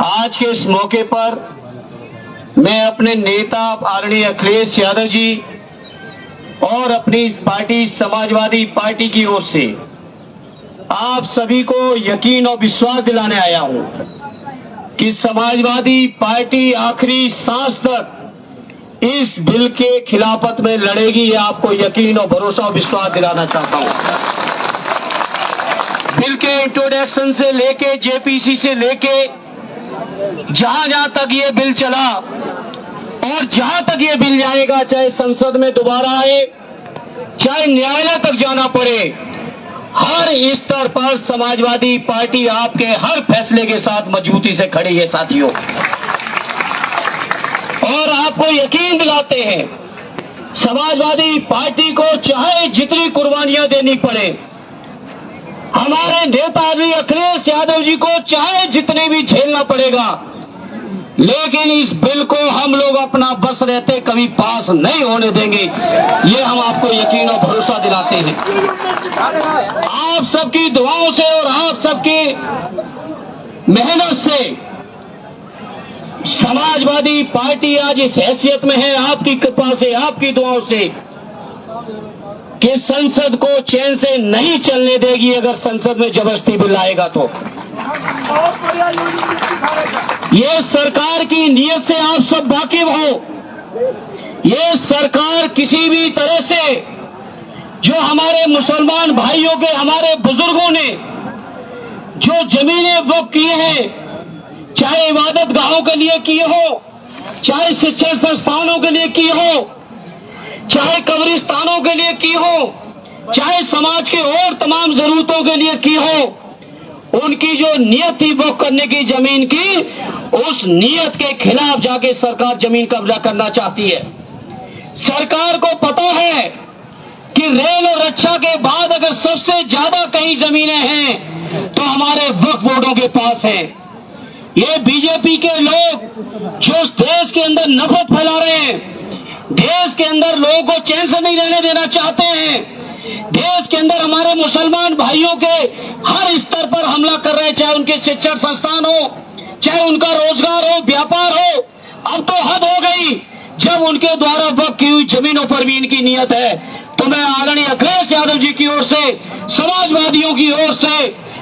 आज के इस मौके पर मैं अपने नेता आदरणीय अखिलेश यादव जी और अपनी पार्टी समाजवादी पार्टी की ओर से आप सभी को यकीन और विश्वास दिलाने आया हूं कि समाजवादी पार्टी आखिरी सांस तक इस बिल के खिलाफत में लड़ेगी। ये आपको यकीन और भरोसा और विश्वास दिलाना चाहता हूं। बिल के इंट्रोडक्शन से लेके जेपीसी से लेके जहां जहां तक ये बिल चला और जहां तक ये बिल जाएगा, चाहे संसद में दोबारा आए, चाहे न्यायालय तक जाना पड़े, हर स्तर पर समाजवादी पार्टी आपके हर फैसले के साथ मजबूती से खड़ी है साथियों। और आपको यकीन दिलाते हैं, समाजवादी पार्टी को चाहे जितनी कुर्बानियां देनी पड़े, हमारे नेता अखिलेश यादव जी को चाहे जितने भी झेलना पड़ेगा, लेकिन इस बिल को हम लोग अपना बस रहते कभी पास नहीं होने देंगे। ये हम आपको यकीन और भरोसा दिलाते हैं। आप सबकी दुआओं से और आप सबकी मेहनत से समाजवादी पार्टी आज इस हैसियत में है, आपकी कृपा से, आपकी दुआओं से, कि संसद को चैन से नहीं चलने देगी। अगर संसद में जबरदस्ती बिल आएगा तो ये सरकार की नीयत से आप सब वाकिफ हो। ये सरकार किसी भी तरह से जो हमारे मुसलमान भाइयों के, हमारे बुजुर्गों ने जो जमीनें वक्फ किए हैं, चाहे इबादत गाहों के लिए किए हो, चाहे शिक्षण संस्थानों के लिए किए हो, चाहे कब्रिस्तानों के लिए की हो, चाहे समाज के और तमाम जरूरतों के लिए की हो, उनकी जो नियत थी वक्फ करने की जमीन की, उस नियत के खिलाफ जाके सरकार जमीन कब्जा करना चाहती है। सरकार को पता है कि रेल और रक्षा के बाद अगर सबसे ज्यादा कहीं जमीनें हैं तो हमारे वक्फ बोर्डों के पास हैं। ये बीजेपी के लोग जो देश के अंदर नफरत फैला रहे हैं, देश के अंदर लोगों को चैन से नहीं रहने देना चाहते हैं, देश के अंदर हमारे मुसलमान भाइयों के हर स्तर पर हमला कर रहे हैं, चाहे उनके शिक्षण संस्थान हो, चाहे उनका रोजगार हो, व्यापार हो। अब तो हद हो गई जब उनके द्वारा वक्फ की हुई जमीनों पर भी इनकी नियत है। तो मैं आदरणीय अखिलेश यादव जी की ओर से, समाजवादियों की ओर से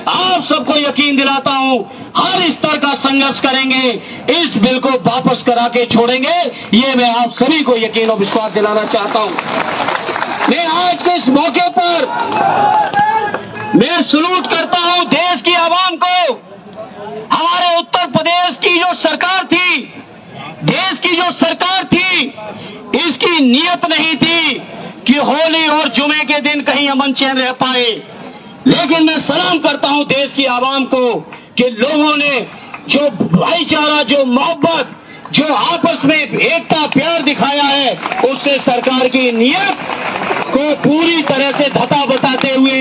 आप सबको यकीन दिलाता हूं, हर स्तर का संघर्ष करेंगे, इस बिल को वापस करा के छोड़ेंगे। ये मैं आप सभी को यकीन और विश्वास दिलाना चाहता हूं। मैं आज के इस मौके पर मैं सलूट करता हूं देश की आवाम को। हमारे उत्तर प्रदेश की जो सरकार थी, देश की जो सरकार थी, इसकी नियत नहीं थी कि होली और जुमे के दिन कहीं अमन चैन रह पाए। लेकिन मैं सलाम करता हूं देश की आवाम को कि लोगों ने जो भाईचारा, जो मोहब्बत, जो आपस में एकता प्यार दिखाया है, उससे सरकार की नियत को पूरी तरह से धता बताते हुए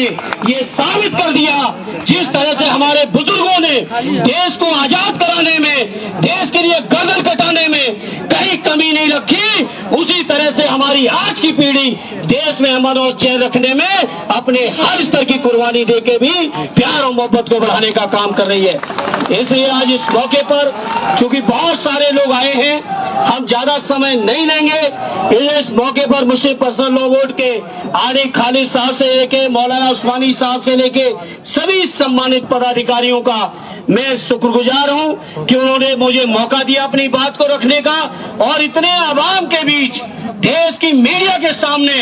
ये साबित कर दिया। जिस तरह से हमारे बुजुर्गों ने देश को आजाद कराने में, देश के लिए गर्दन कटाने में कहीं कमी नहीं रखी, उसी तरह से हमारी आज की पीढ़ी देश में अमन और चैन रखने में अपने हर स्तर की कुर्बानी देके भी प्यार और मोहब्बत को बढ़ाने का काम कर रही है। इसलिए आज इस मौके पर चूंकि बहुत सारे लोग आए हैं, हम ज्यादा समय नहीं लेंगे। इस मौके पर मुस्लिम पर्सनल लॉ बोर्ड के आरिफ खालिद साहब से लेके मौलाना उस्मानी साहब से लेके सभी सम्मानित पदाधिकारियों का मैं शुक्रगुजार हूं कि उन्होंने मुझे मौका दिया अपनी बात को रखने का, और इतने आवाम के बीच देश की मीडिया के सामने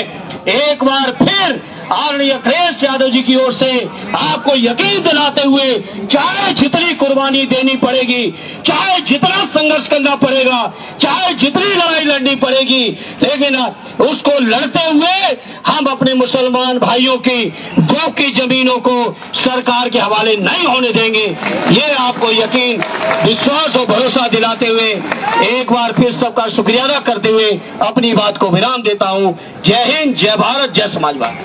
एक बार फिर आदरणीय अखिलेश यादव जी की ओर से आपको यकीन दिलाते हुए, चाहे जितनी कुर्बानी देनी पड़ेगी, चाहे जितना संघर्ष करना पड़ेगा, चाहे जितनी लड़ाई लड़नी पड़ेगी, लेकिन उसको लड़ते हुए हम अपने मुसलमान भाइयों की वक्फ की जमीनों को सरकार के हवाले नहीं होने देंगे। ये आपको यकीन, विश्वास और भरोसा दिलाते हुए एक बार फिर सबका शुक्रिया अदा करते हुए अपनी बात को विराम देता हूं। जय हिंद, जय भारत, जय समाजवाद।